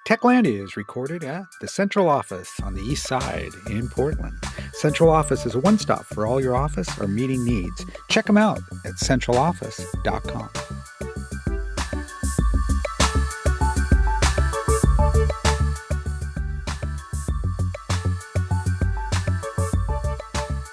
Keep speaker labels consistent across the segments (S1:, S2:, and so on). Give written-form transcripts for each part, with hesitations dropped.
S1: Techlandia is recorded at the Central Office on the East Side in Portland. Central Office is a one stop for all your office or meeting needs. Check them out at centraloffice.com.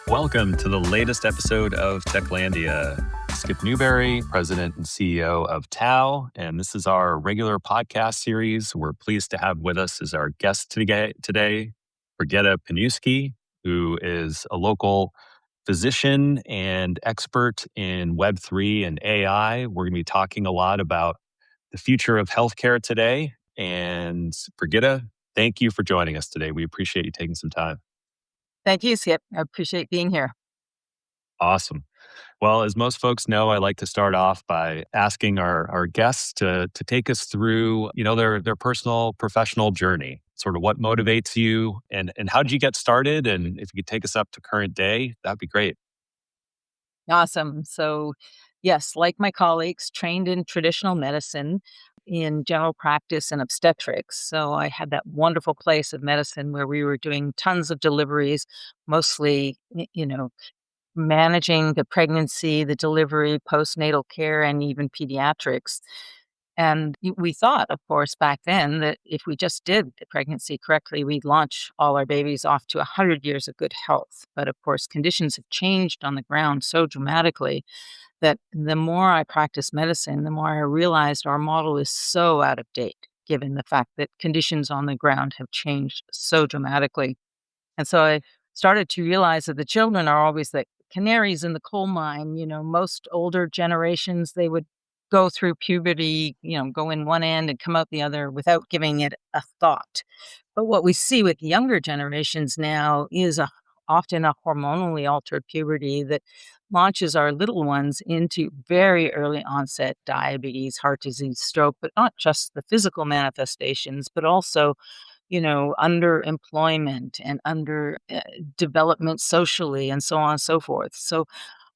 S2: Welcome to the latest episode of Techlandia. Skip Newberry, President and CEO of Tao, and this is our regular podcast series. We're pleased to have with us as our guest today, Brigitte Piniewski, who is a local physician and expert in Web3 and AI. We're going to be talking a lot about the future of healthcare today. And Brigitte, thank you for joining us today. We appreciate you taking some time.
S3: Thank you, Skip. I appreciate being here.
S2: Awesome. Well, as most folks know, I like to start off by asking our guests to take us through, their personal professional journey. Sort of what motivates you and how did you get started? And if you could take us up to current day, that'd be great.
S3: Awesome. So, yes, like my colleagues, trained in traditional medicine, in general practice and obstetrics. So I had that wonderful place of medicine where we were doing tons of deliveries, mostly, managing the pregnancy, the delivery, postnatal care, and even pediatrics. And we thought, of course, back then that if we just did the pregnancy correctly, we'd launch all our babies off to 100 years of good health. But of course, conditions have changed on the ground so dramatically that the more I practiced medicine, the more I realized our model is so out of date, given the fact that conditions on the ground have changed so dramatically. And so I started to realize that the children are always the canaries in the coal mine. Most older generations, they would go through puberty, go in one end and come out the other without giving it a thought. But what we see with younger generations now is often a hormonally altered puberty that launches our little ones into very early onset diabetes, heart disease, stroke, but not just the physical manifestations, but also underemployment and under development socially and so on and so forth. So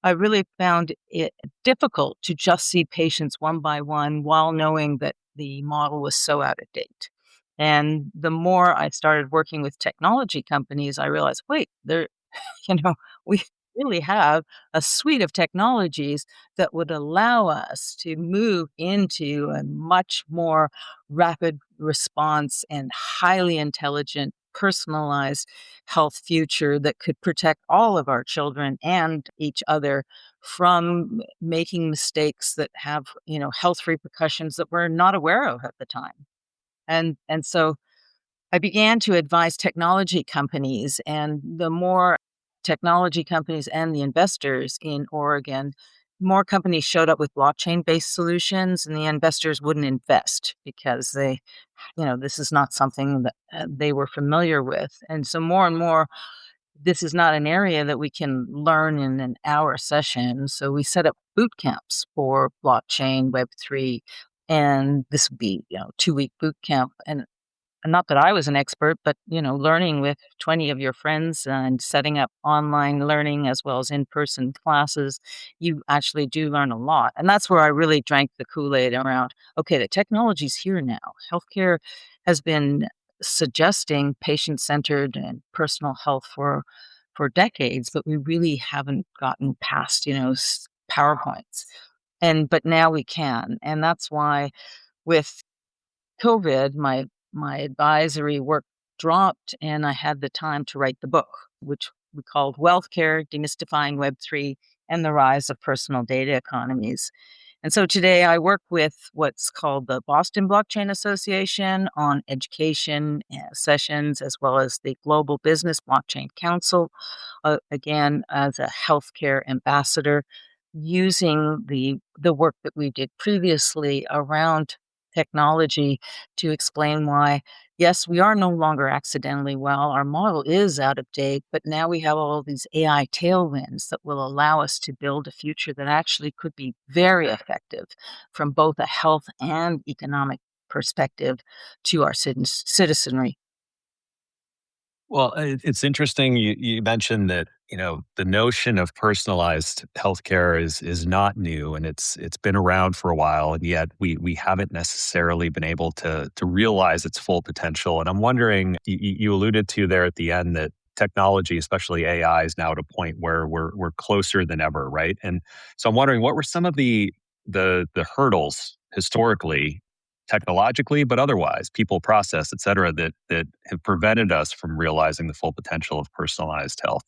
S3: I really found it difficult to just see patients one by one while knowing that the model was so out of date. And the more I started working with technology companies, I realized, wait, we really have a suite of technologies that would allow us to move into a much more rapid response and highly intelligent, personalized health future that could protect all of our children and each other from making mistakes that have, health repercussions that we're not aware of at the time. And so I began to advise technology companies, and the more technology companies and the investors in Oregon, more companies showed up with blockchain-based solutions, and the investors wouldn't invest because this is not something that they were familiar with. And so more and more, this is not an area that we can learn in an hour session. So we set up boot camps for blockchain, Web3, and this would be, 2-week boot camp. And not that I was an expert, but, learning with 20 of your friends and setting up online learning as well as in-person classes, you actually do learn a lot. And that's where I really drank the Kool-Aid around, okay, the technology's here now. Healthcare has been suggesting patient-centered and personal health for decades, but we really haven't gotten past, PowerPoints. But now we can. And that's why with COVID, my advisory work dropped and I had the time to write the book, which we called Wealth Care, Demystifying Web3 and the Rise of Personal Data Economies. And so today I work with what's called the Boston Blockchain Association on education sessions, as well as the Global Business Blockchain Council, again, as a healthcare ambassador, using the work that we did previously around technology to explain why, yes, we are no longer accidentally well. Our model is out of date, but now we have all of these AI tailwinds that will allow us to build a future that actually could be very effective from both a health and economic perspective to our citizenry.
S2: Well, it's interesting. You mentioned that the notion of personalized healthcare is not new, and it's been around for a while, and yet we haven't necessarily been able to realize its full potential. And I'm wondering, you alluded to there at the end that technology, especially AI, is now at a point where we're closer than ever, right? And so I'm wondering, what were some of the hurdles historically, technologically, but otherwise, people, process, et cetera, that have prevented us from realizing the full potential of personalized health?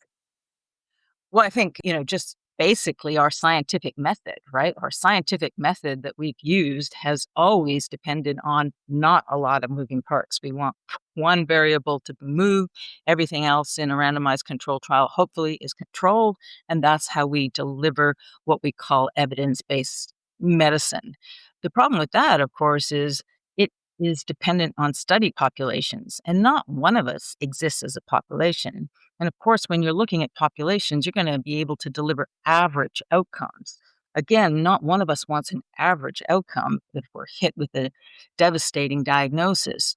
S3: Well, I think, just basically our scientific method, right? Our scientific method that we've used has always depended on not a lot of moving parts. We want one variable to move, everything else in a randomized control trial hopefully is controlled. And that's how we deliver what we call evidence based medicine. The problem with that, of course, is it is dependent on study populations, and not one of us exists as a population. And of course, when you're looking at populations, you're going to be able to deliver average outcomes. Again, not one of us wants an average outcome if we're hit with a devastating diagnosis.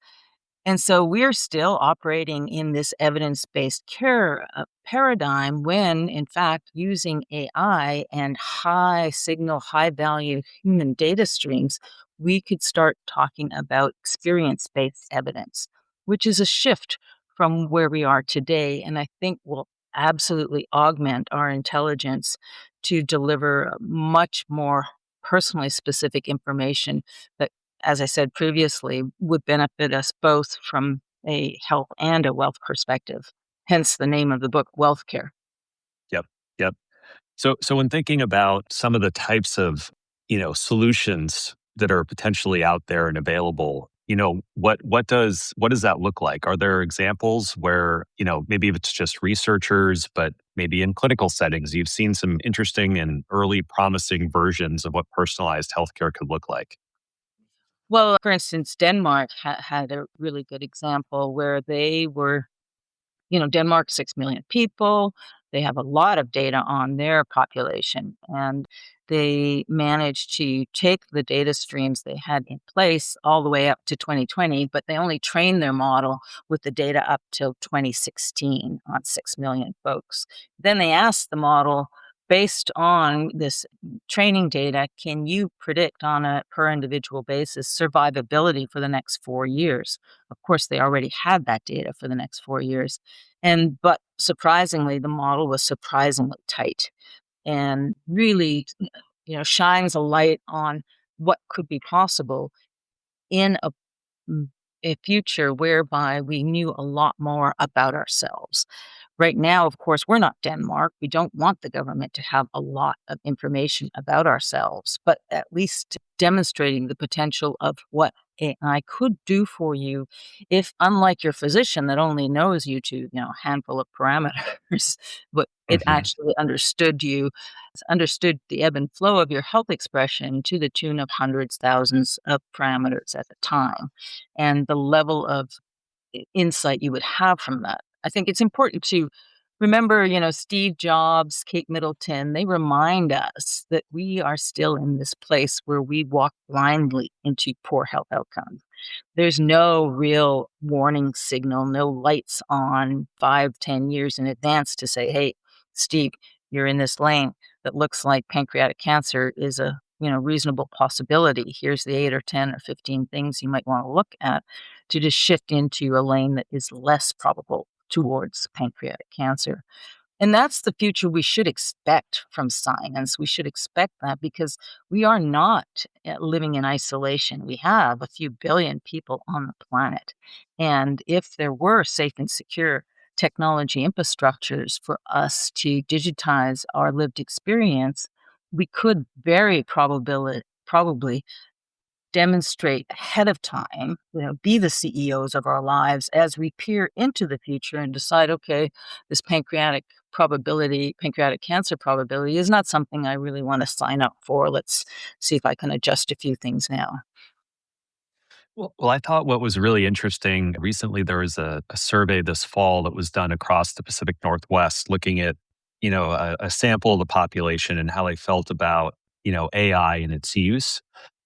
S3: And so we're still operating in this evidence based care paradigm when, in fact, using AI and high signal, high value human data streams, we could start talking about experience based evidence, which is a shift from where we are today. And I think will absolutely augment our intelligence to deliver much more personally specific information that, as I said previously, would benefit us both from a health and a wealth perspective, hence the name of the book, Wealth Care.
S2: Yep. Yep. So when thinking about some of the types of, solutions that are potentially out there and available, what does that look like? Are there examples where, maybe if it's just researchers, but maybe in clinical settings, you've seen some interesting and early promising versions of what personalized healthcare could look like?
S3: Well, for instance, Denmark had a really good example where they were, Denmark, 6 million people. They have a lot of data on their population, and they managed to take the data streams they had in place all the way up to 2020, but they only trained their model with the data up till 2016 on 6 million folks. Then they asked the model, based on this training data, can you predict on a per individual basis survivability for the next 4 years? Of course, they already had that data for the next 4 years. But surprisingly, the model was surprisingly tight and really, shines a light on what could be possible in mm, a future whereby we knew a lot more about ourselves. Right now, of course, we're not Denmark. We don't want the government to have a lot of information about ourselves, but at least demonstrating the potential of what AI could do for you if, unlike your physician that only knows you to, a handful of parameters, but it
S2: Hmm.
S3: actually understood you, understood the ebb and flow of your health expression to the tune of hundreds, thousands of parameters at a time, and the level of insight you would have from that. I think it's important to remember, Steve Jobs, Kate Middleton, they remind us that we are still in this place where we walk blindly into poor health outcomes. There's no real warning signal, no lights on 5, 10 years in advance to say, hey, Steve, you're in this lane that looks like pancreatic cancer is a reasonable possibility. Here's the 8 or 10 or 15 things you might want to look at to just shift into a lane that is less probable towards pancreatic cancer. And that's the future we should expect from science. We should expect that because we are not living in isolation. We have a few billion people on the planet. And if there were safe and secure technology infrastructures for us to digitize our lived experience, we could very probably demonstrate ahead of time, be the CEOs of our lives as we peer into the future and decide, okay, this pancreatic cancer probability is not something I really want to sign up for. Let's see if I can adjust a few things now.
S2: Well, I thought what was really interesting recently, there was a survey this fall that was done across the Pacific Northwest looking at, a sample of the population and how they felt about, AI and its use.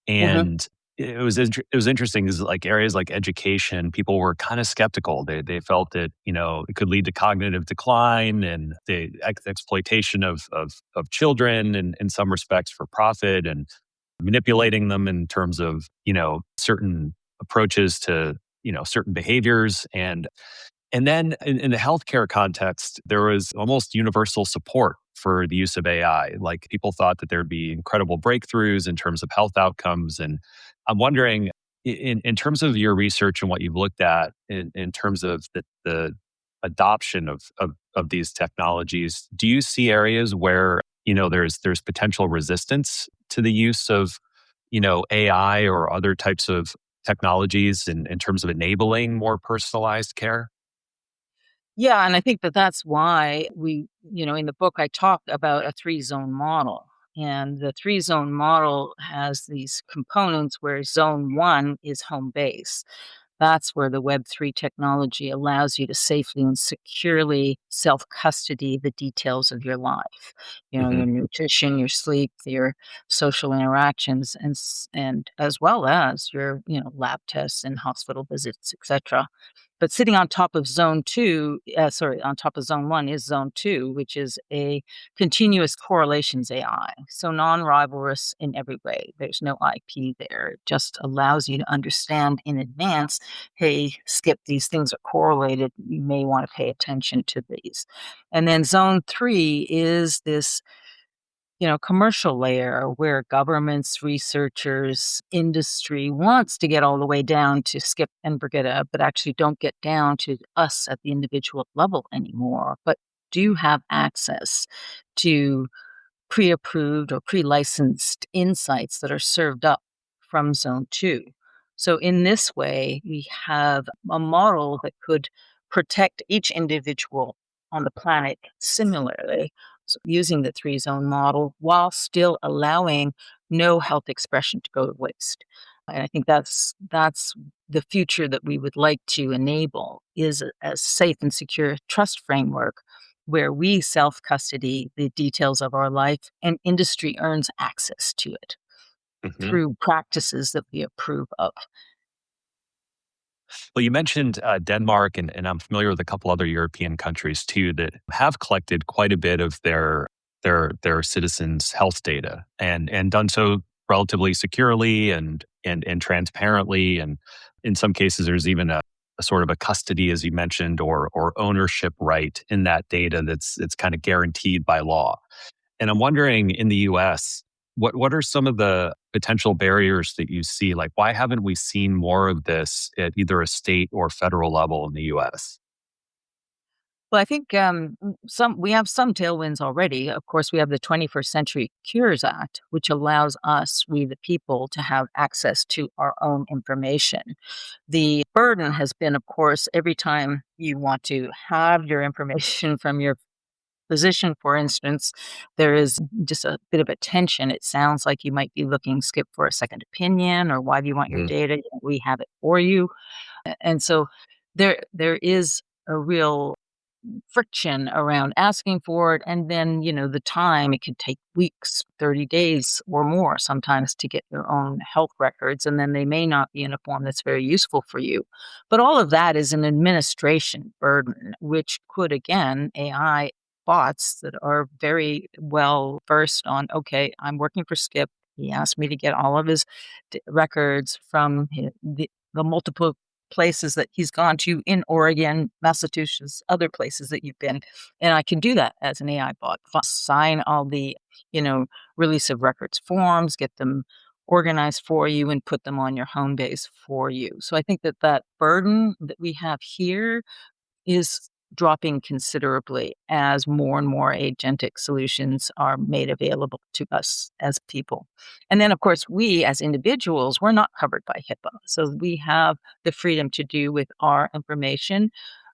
S3: Hmm.
S2: And it was interesting because like areas like education, people were kind of skeptical. They felt that it could lead to cognitive decline and the exploitation of children in some respects for profit and manipulating them in terms of certain approaches to certain behaviors. And then in the healthcare context, there was almost universal support for the use of AI. Like people thought that there'd be incredible breakthroughs in terms of health outcomes. And I'm wondering, in terms of your research and what you've looked at in terms of the adoption of these technologies, do you see areas where there's potential resistance to the use of AI or other types of technologies in terms of enabling more personalized care?
S3: Yeah, and I think that that's why in the book, I talk about a three-zone model. And the three-zone model has these components where zone one is home base. That's where the Web3 technology allows you to safely and securely self-custody the details of your life.
S2: Hmm.
S3: Your nutrition, your sleep, your social interactions, and as well as your, lab tests and hospital visits, etc. But sitting on top of on top of zone one is zone two, which is a continuous correlations AI. So non-rivalrous in every way. There's no IP there. It just allows you to understand in advance, hey, Skip, these things are correlated. You may want to pay attention to these. And then zone three is this commercial layer where governments, researchers, industry wants to get all the way down to Skip and Brigitte, but actually don't get down to us at the individual level anymore, but do have access to pre-approved or pre-licensed insights that are served up from zone two. So in this way, we have a model that could protect each individual on the planet similarly, so using the three-zone model while still allowing no health expression to go to waste. And I think that's the future that we would like to enable is a safe and secure trust framework where we self custody the details of our life and industry earns access to it
S2: Hmm.
S3: through practices that we approve of.
S2: Well, you mentioned Denmark, and I'm familiar with a couple other European countries too that have collected quite a bit of their citizens' health data and done so relatively securely and transparently. And in some cases, there's even a sort of a custody, as you mentioned, or ownership right in that data that's kind of guaranteed by law. And I'm wondering in the US, what are some of the potential barriers that you see? Like, why haven't we seen more of this at either a state or federal level in the US?
S3: Well, I think some we have some tailwinds already. Of course, we have the 21st Century Cures Act, which allows us, we the people, to have access to our own information. The burden has been, of course, every time you want to have your information from your physician, for instance, there is just a bit of a tension. It sounds like you might be looking, Skip, for a second opinion, or why do you want your
S2: Mhm.
S3: data? We have it for you. And so there is a real friction around asking for it, and then, the time, it could take weeks, 30 days or more sometimes to get your own health records, and then they may not be in a form that's very useful for you. But all of that is an administration burden, which could, again, AI bots that are very well versed on, okay, I'm working for Skip. He asked me to get all of his records from the multiple places that he's gone to in Oregon, Massachusetts, other places that you've been. And I can do that as an AI bot. Sign all the, you know, release of records forms, get them organized for you and put them on your home base for you. So I think that that burden that we have here is dropping considerably as more and more agentic solutions are made available to us as people. And then, of course, we as individuals, we're not covered by HIPAA. So we have the freedom to do with our information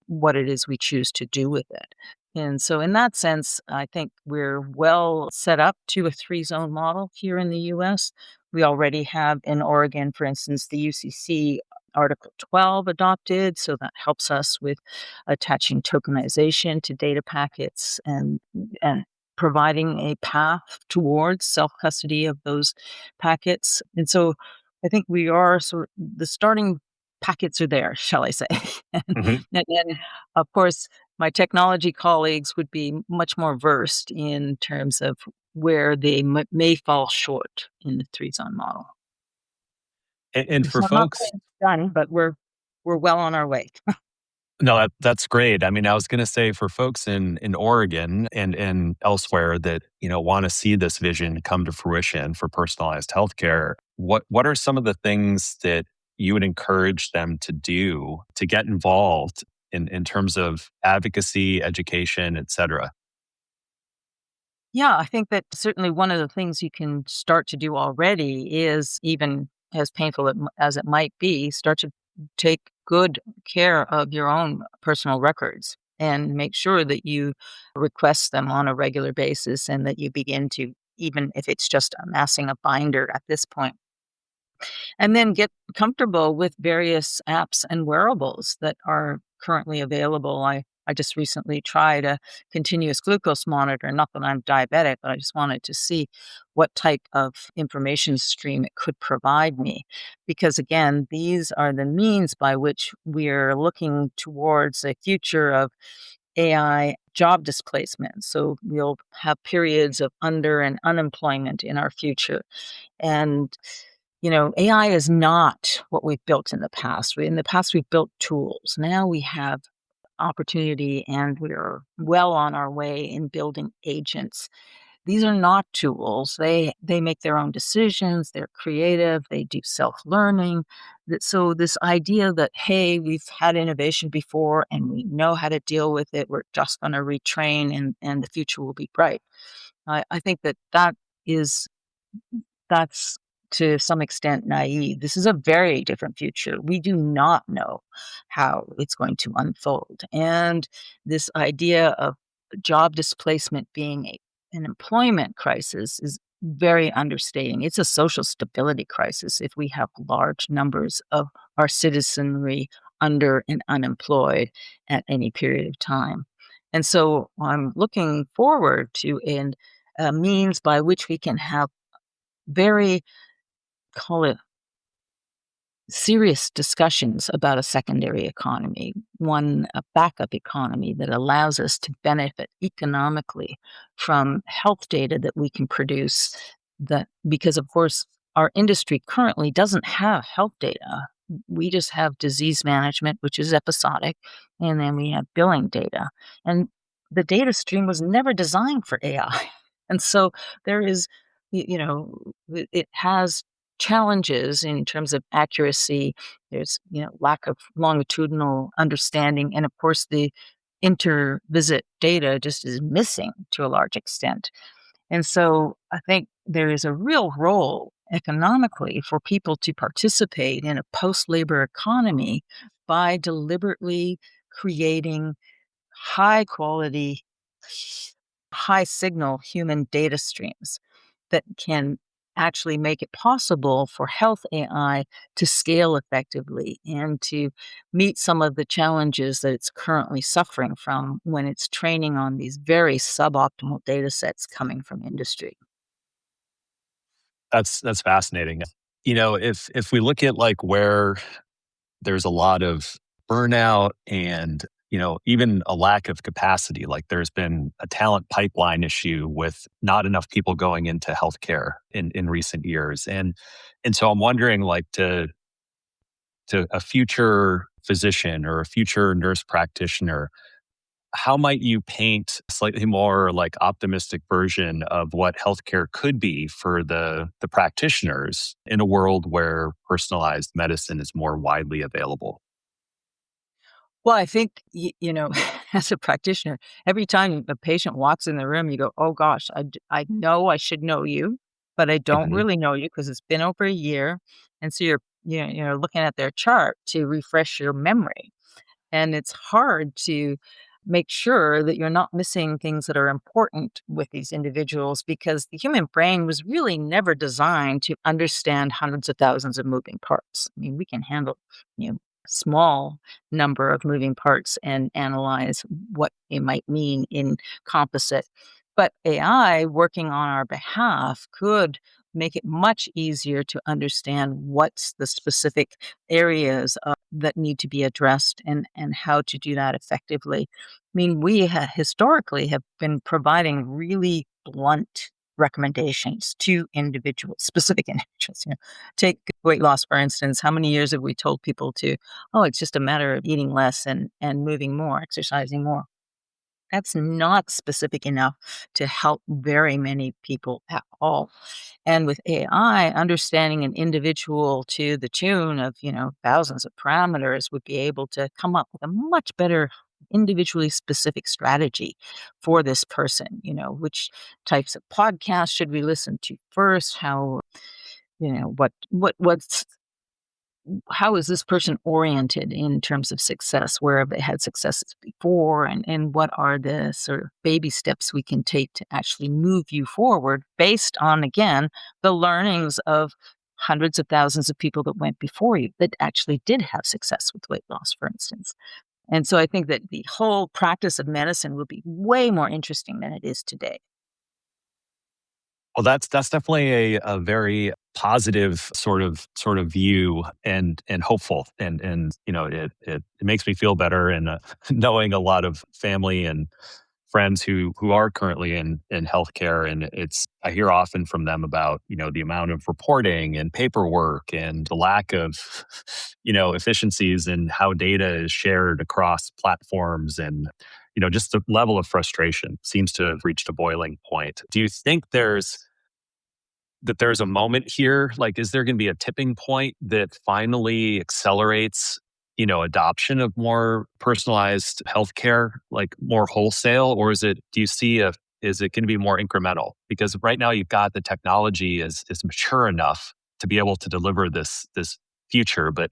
S3: what it is we choose to do with it. And so, in that sense, I think we're well set up to a three-zone model here in the US. We already have in Oregon, for instance, the UCC Article 12 adopted. So that helps us with attaching tokenization to data packets and providing a path towards self-custody of those packets. And so I think we are the starting packets are there, shall I say. And
S2: Mhm.
S3: then, of course, my technology colleagues would be much more versed in terms of where they may fall short in the three-zone model.
S2: And for
S3: So I'm not
S2: folks,
S3: saying it's done, but we're well on our way.
S2: no, that's great. I mean, I was going to say for folks in Oregon and elsewhere that want to see this vision come to fruition for personalized healthcare, what are some of the things that you would encourage them to do to get involved in terms of advocacy, education, et cetera?
S3: Yeah, I think that certainly one of the things you can start to do already is, even as painful as it might be, start to take good care of your own personal records and make sure that you request them on a regular basis and that you begin to, even if it's just amassing a binder at this point, and then get comfortable with various apps and wearables that are currently available. I just recently tried a continuous glucose monitor. Not that I'm diabetic, but I just wanted to see what type of information stream it could provide me. Because again, these are the means by which we're looking towards a future of AI job displacement. So we'll have periods of under and unemployment in our future. And AI is not what we've built in the past. In the past, we've built tools. Now we have opportunity and we're well on our way in building agents. These are not tools. They make their own decisions, they're creative, they do self-learning. So this idea that, hey, we've had innovation before and we know how to deal with it, we're just going to retrain and the future will be bright. I think is that's to some extent naive. This is a very different future. We do not know how it's going to unfold. And this idea of job displacement being an employment crisis is very understating. It's a social stability crisis if we have large numbers of our citizenry under and unemployed at any period of time. And so I'm looking forward to a means by which we can have very, call it, serious discussions about a secondary economy, a backup economy that allows us to benefit economically from health data that we can produce. That because of course our industry currently doesn't have health data. We just have disease management, which is episodic, and then we have billing data. And the data stream was never designed for AI. And so there is, it has challenges in terms of accuracy. There's, lack of longitudinal understanding. And of course, the inter-visit data just is missing to a large extent. And so I think there is a real role economically for people to participate in a post-labor economy by deliberately creating high quality, high signal human data streams that can actually make it possible for health AI to scale effectively and to meet some of the challenges that it's currently suffering from when it's training on these very suboptimal data sets coming from industry.
S2: That's fascinating. If we look at like where there's a lot of burnout and even a lack of capacity, like there's been a talent pipeline issue with not enough people going into healthcare in recent years, and so I'm wondering, like, to a future physician or a future nurse practitioner, how might you paint a slightly more like optimistic version of what healthcare could be for the practitioners in a world where personalized medicine is more widely available?
S3: Well, I think, as a practitioner, every time a patient walks in the room, you go, oh gosh, I know I should know you, but I don't
S2: Mhm.
S3: really know you because it's been over a year. And so you're looking at their chart to refresh your memory. And it's hard to make sure that you're not missing things that are important with these individuals because the human brain was really never designed to understand hundreds of thousands of moving parts. I mean, we can handle, a small number of moving parts and analyze what it might mean in composite. But AI working on our behalf could make it much easier to understand what's the specific areas that need to be addressed and how to do that effectively. I mean, we historically have been providing really blunt recommendations to individuals, specific individuals. Take weight loss, for instance. How many years have we told people to, oh, it's just a matter of eating less and moving more, exercising more? That's not specific enough to help very many people at all. And with AI, understanding an individual to the tune of, thousands of parameters would be able to come up with a much better individually specific strategy for this person. Which types of podcasts should we listen to first? How, what's how is this person oriented in terms of success? Where have they had successes before? And what are the sort of baby steps we can take to actually move you forward based on, again, the learnings of hundreds of thousands of people that went before you that actually did have success with weight loss, for instance. And so I think that the whole practice of medicine will be way more interesting than it is today.
S2: Well, that's definitely a very positive sort of view and hopeful, and it makes me feel better, and knowing a lot of family and friends who are currently in healthcare, and I hear often from them about the amount of reporting and paperwork and the lack of efficiencies in how data is shared across platforms, and just the level of frustration seems to have reached a boiling point. Do you think there's a moment here? Like, is there going to be a tipping point that finally accelerates, adoption of more personalized healthcare, like more wholesale? Or is it going to be more incremental? Because right now you've got the technology is mature enough to be able to deliver this future. But,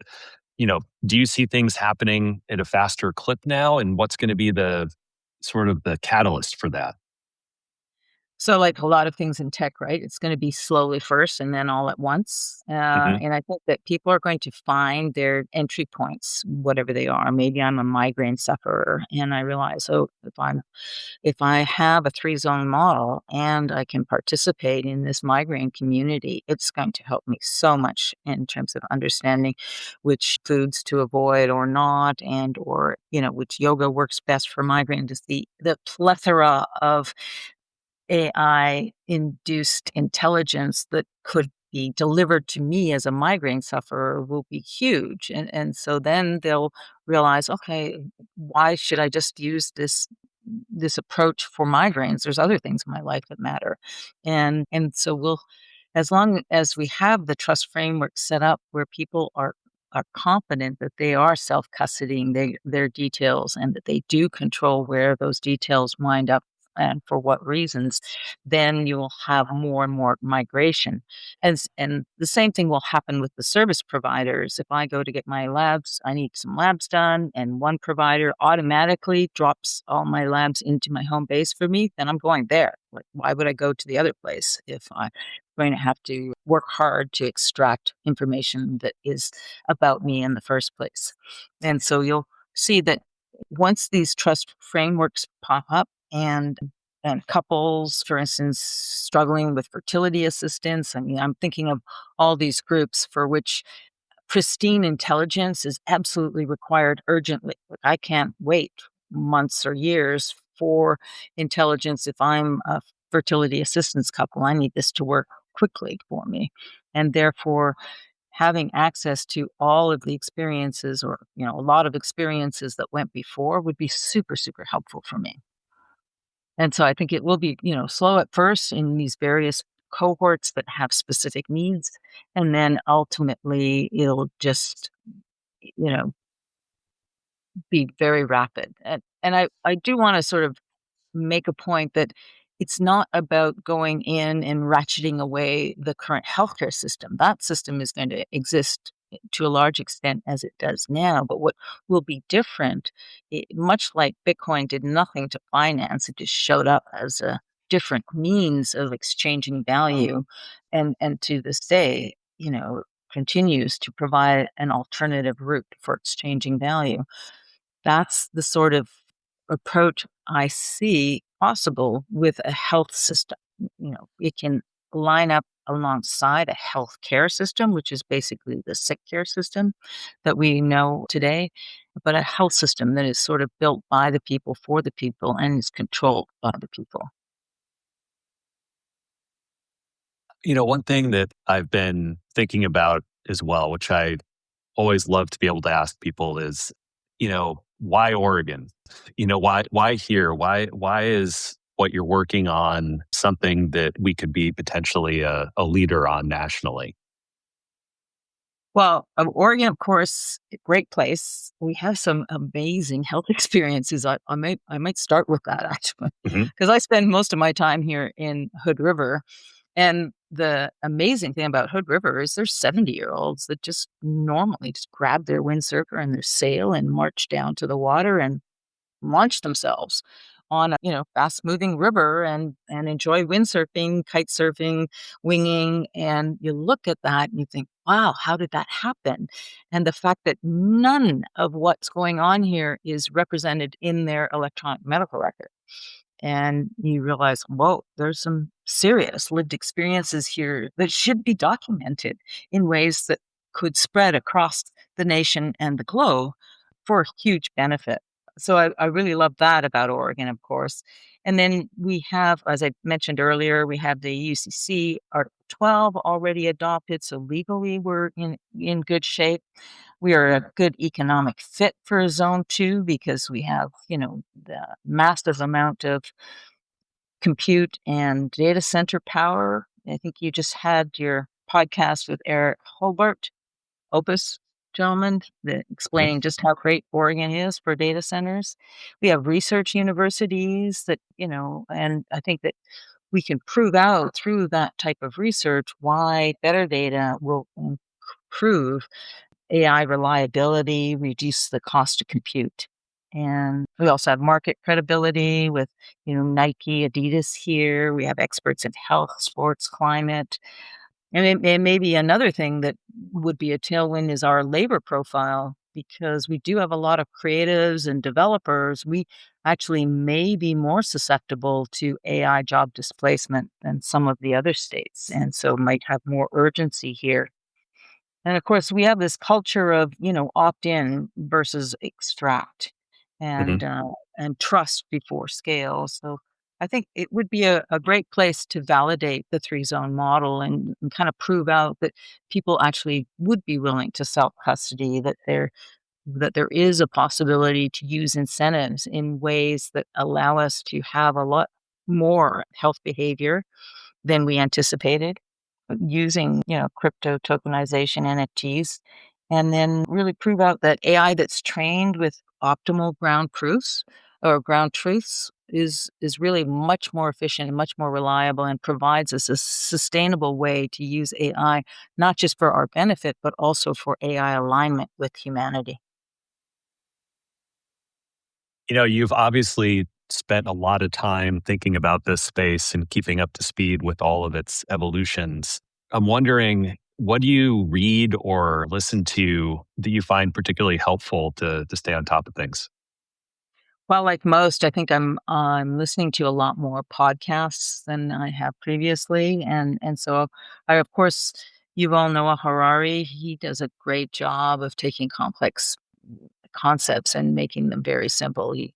S2: do you see things happening at a faster clip now? And what's going to be the sort of the catalyst for that?
S3: So, like a lot of things in tech, right? It's going to be slowly first and then all at once.
S2: Hmm.
S3: And I think that people are going to find their entry points, whatever they are. Maybe I'm a migraine sufferer, and I realize, oh, if I have a 3-zone model and I can participate in this migraine community, it's going to help me so much in terms of understanding which foods to avoid or not, and or which yoga works best for migraine. Just the plethora of AI induced intelligence that could be delivered to me as a migraine sufferer will be huge. And so then they'll realize, okay, why should I just use this approach for migraines? There's other things in my life that matter. And so as long as we have the trust framework set up where people are confident that they are self-custodying their details and that they do control where those details wind up and for what reasons, then you will have more and more migration. And the same thing will happen with the service providers. If I go to get my labs, I need some labs done, and one provider automatically drops all my labs into my home base for me, then I'm going there. Like, why would I go to the other place if I'm going to have to work hard to extract information that is about me in the first place? And so you'll see that once these trust frameworks pop up, and couples, for instance, struggling with fertility assistance. I mean, I'm thinking of all these groups for which pristine intelligence is absolutely required urgently. Like, I can't wait months or years for intelligence. If I'm a fertility assistance couple, I need this to work quickly for me. And therefore, having access to all of the experiences, or a lot of experiences that went before, would be super, super helpful for me. And so I think it will be, slow at first in these various cohorts that have specific needs. And then ultimately it'll just, you know, be very rapid. And I do want to sort of make a point that it's not about going in and ratcheting away the current healthcare system. That system is going to exist to a large extent as it does now. But what will be different, much like Bitcoin did nothing to finance, it just showed up as a different means of exchanging value, and to this day, continues to provide an alternative route for exchanging value. That's the sort of approach I see possible with a health system. It can line up alongside a healthcare system, which is basically the sick care system that we know today, but a health system that is sort of built by the people for the people and is controlled by the people.
S2: One thing that I've been thinking about as well, which I always love to be able to ask people is, why Oregon? Why here? Why is what you're working on something that we could be potentially a leader on nationally?
S3: Well, Oregon, of course, a great place. We have some amazing health experiences. I might start with that actually,
S2: Hmm.
S3: because I spend most of my time here in Hood River. And the amazing thing about Hood River is there's 70-year-olds that just normally just grab their windsurfer and their sail and march down to the water and launch themselves on a, fast moving river and enjoy windsurfing, kite surfing, winging. And you look at that and you think, wow, how did that happen? And the fact that none of what's going on here is represented in their electronic medical record. And you realize, whoa, there's some serious lived experiences here that should be documented in ways that could spread across the nation and the globe for huge benefit. So I really love that about Oregon, of course. And then we have, as I mentioned earlier, we have the UCC Article 12 already adopted. So legally, we're in good shape. We are a good economic fit for Zone 2 because we have, the massive amount of compute and data center power. I think you just had your podcast with Eric Holbert, Opus gentleman, explaining just how great Oregon is for data centers. We have research universities that, and I think that we can prove out through that type of research why better data will improve AI reliability, reduce the cost to compute. And we also have market credibility with, Nike, Adidas here. We have experts in health, sports, climate. And maybe another thing that would be a tailwind is our labor profile, because we do have a lot of creatives and developers. We actually may be more susceptible to AI job displacement than some of the other states, and so might have more urgency here. And of course, we have this culture of, opt in versus extract
S2: Hmm.
S3: and trust before scale. So I think it would be a great place to validate the three zone model and kind of prove out that people actually would be willing to self custody, that there is a possibility to use incentives in ways that allow us to have a lot more health behavior than we anticipated using, crypto tokenization NFTs, and then really prove out that AI that's trained with optimal ground proofs or ground truths is really much more efficient and much more reliable and provides us a sustainable way to use AI, not just for our benefit, but also for AI alignment with humanity.
S2: You've obviously spent a lot of time thinking about this space and keeping up to speed with all of its evolutions. I'm wondering, what do you read or listen to that you find particularly helpful to stay on top of things?
S3: Well, like most, I think I'm listening to a lot more podcasts than I have previously, and so I, of course, you all know Harari. He does a great job of taking complex concepts and making them very simple. He,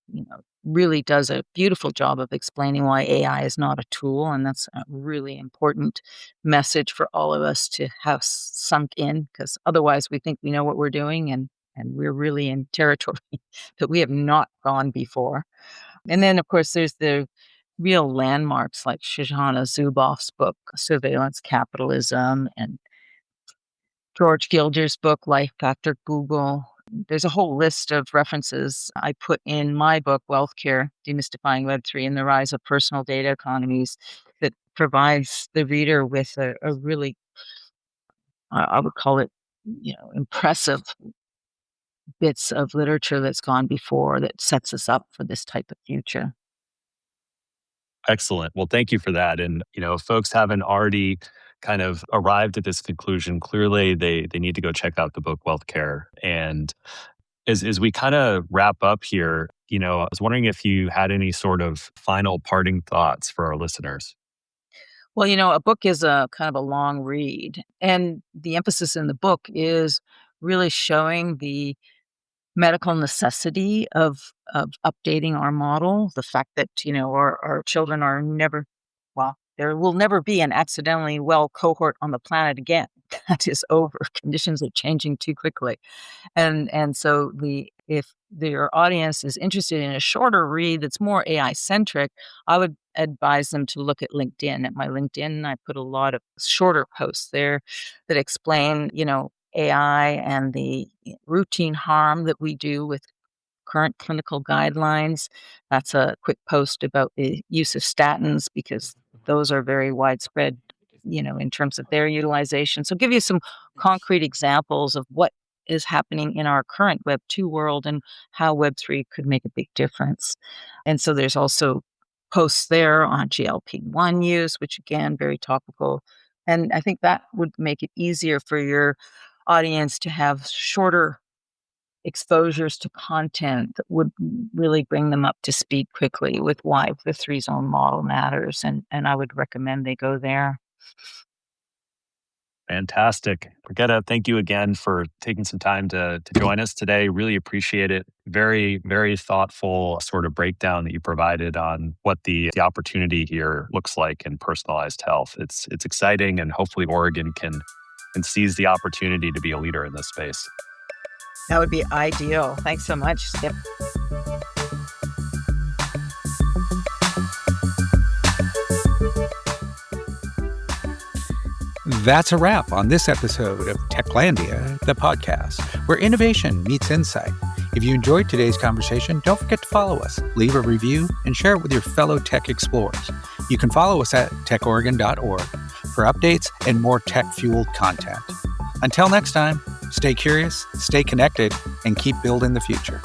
S3: really does a beautiful job of explaining why AI is not a tool, and that's a really important message for all of us to have sunk in, because otherwise we think we know what we're doing, and we're really in territory that we have not gone before. And then, of course, there's the real landmarks like Shoshana Zuboff's book, Surveillance Capitalism, and George Gilder's book, Life After Google. There's a whole list of references I put in my book, Wealth Care, Demystifying Web3 and the Rise of Personal Data Economies, that provides the reader with a really, I would call it, impressive bits of literature that's gone before that sets us up for this type of future.
S2: Excellent. Well, thank you for that. And, if folks haven't already kind of arrived at this conclusion, clearly they need to go check out the book Wealth Care. And as we kind of wrap up here, I was wondering if you had any sort of final parting thoughts for our listeners.
S3: Well, a book is a kind of a long read, and the emphasis in the book is really showing the medical necessity of updating our model, the fact that, our children are never well, there will never be an accidentally well cohort on the planet again. That is over. Conditions are changing too quickly. And so the if your audience is interested in a shorter read that's more AI centric, I would advise them to look at LinkedIn. At my LinkedIn, I put a lot of shorter posts there that explain, AI and the routine harm that we do with current clinical guidelines. That's a quick post about the use of statins because those are very widespread, in terms of their utilization. So give you some concrete examples of what is happening in our current Web 2 world and how Web 3 could make a big difference. And so there's also posts there on GLP-1 use, which again, very topical. And I think that would make it easier for your audience to have shorter exposures to content that would really bring them up to speed quickly with why the 3 zone model matters, and I would recommend they go there.
S2: Fantastic. Brigitte, thank you again for taking some time to join us today. Really appreciate it. Very, very thoughtful sort of breakdown that you provided on what the opportunity here looks like in personalized health. It's exciting, and hopefully Oregon can seize the opportunity to be a leader in this space.
S3: That would be ideal. Thanks so much, Skip.
S1: That's a wrap on this episode of Techlandia, the podcast, where innovation meets insight. If you enjoyed today's conversation, don't forget to follow us, leave a review, and share it with your fellow tech explorers. You can follow us at techoregon.org for updates and more tech-fueled content. Until next time, stay curious, stay connected, and keep building the future.